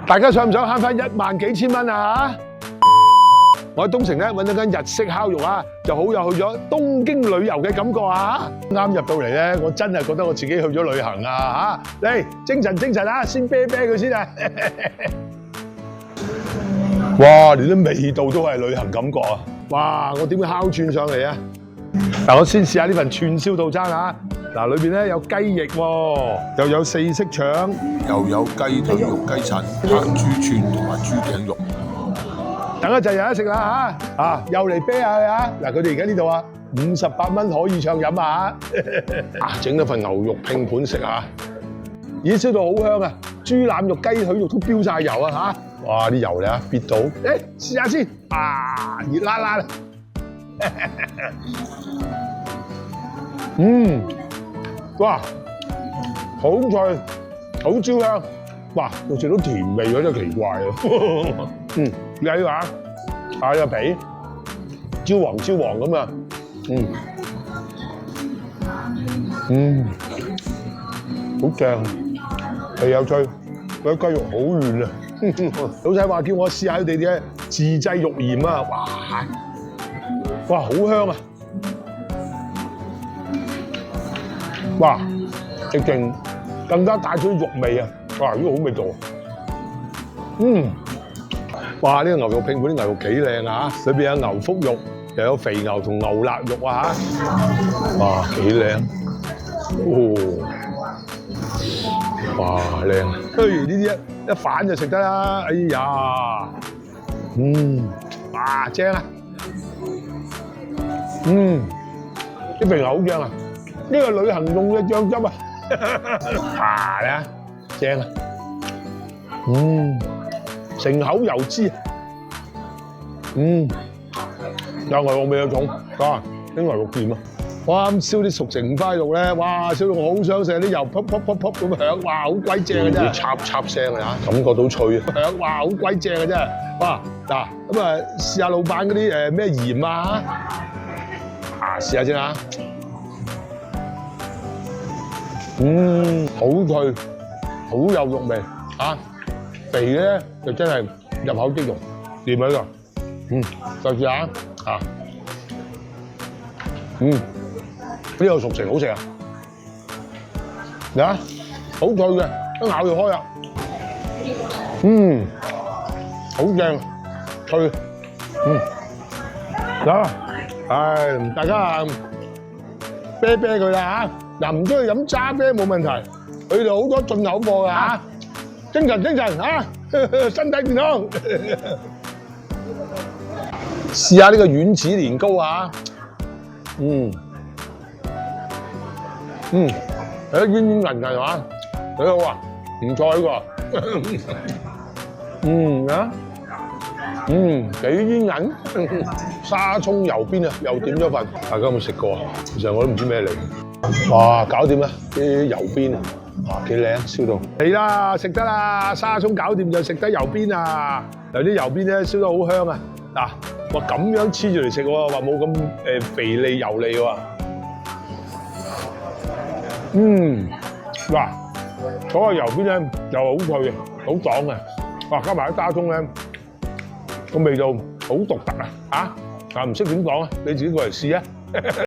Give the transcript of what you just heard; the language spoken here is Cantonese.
大家想唔想慳翻1萬幾千蚊啊？我喺東城咧揾到間日式烤肉啊，就好有去咗東京旅遊嘅感覺啊！啱入到嚟咧，我真係覺得我自己去咗旅行啊！嚇，嚟精神精神啊，先啤啤佢先啊！哇，連啲味道都係旅行感覺啊！哇，我點會烤串上嚟啊？嗱，我先試下呢份串燒套餐啊！嗱，裏邊咧有雞翼喎，又有4色腸，又有雞腿肉、雞塵、黑豬串同埋豬頸肉。等一陣有得食啦嚇！啊，又嚟啤下佢啊！嗱，佢哋而家呢度啊，58蚊可以暢飲啊！啊，整咗份牛肉拼盤食下，咦，燒到好香啊！豬腩肉、雞腿肉都飆晒油啊嚇！哇，啲油嚟啊，別到，誒，試下先，啊，熱辣辣啊！哇，好脆，好焦香，哇，又食到甜味，真係奇怪啊！雞話，下個皮焦黃焦黃咁啊，好正，皮又脆，嗰啲雞肉好嫩啊！老細話叫我試下佢哋嘅自製肉鹽啊，哇，好香啊！哇，直情更加帶出肉味啊！哇，呢個好味道啊！哇！呢個牛肉拼盤啲牛肉幾靚啊！裏邊有牛腹肉，又有肥牛同牛肋肉啊！哇，幾靚！哦，哇，靚！呢啲一反就食得啦！哎呀，哇，正啊！啲肥牛好正啊！呢個旅行用嘅醬汁啊！嚟啊，正啊！成口油脂，有牛肉味有重，啊，啲牛肉掂啊！哇，咁燒啲熟成五花肉咧，哇，燒到我好想食，啲油噗噗噗噗咁響，哇，好鬼正嘅真係，插插聲啊，感覺到脆啊，響，哇，好鬼正嘅真係，哇，嗱，咁啊，試下老闆嗰啲咩鹽啊，試下先啊，好脆，好有肉味，啊！肥咧就真係入口即溶，掂喺度，再試下啊，呢個熟成好食啊，嚟啊，好脆嘅，一咬就開啦，好正，脆，嗱，大家啊，啤啤佢啦嚇，嗱唔中意飲渣啤冇問題，佢哋好多進口貨㗎嚇。精神精神啊！身體健康，試下呢個丸子年糕啊！有啲煙煙韌韌係嘛？幾好啊！唔錯呢個，幾煙韌，沙葱油邊啊，又點咗份。大家有冇食過啊？其實我都唔知咩嚟。哇，搞掂啦！啲油邊啊！哇，幾靚，燒到嚟啦，食得啦！沙葱搞掂就食得油邊啊！有啲油邊咧燒得好香啊！嗱，哇咁樣黐住嚟食喎，話冇咁肥膩油膩喎。哇，嗰個油邊咧又好脆，好爽嘅。哇，加埋啲沙葱咧，個味道好獨特啊！唔識點講啊，你自己過嚟試啊！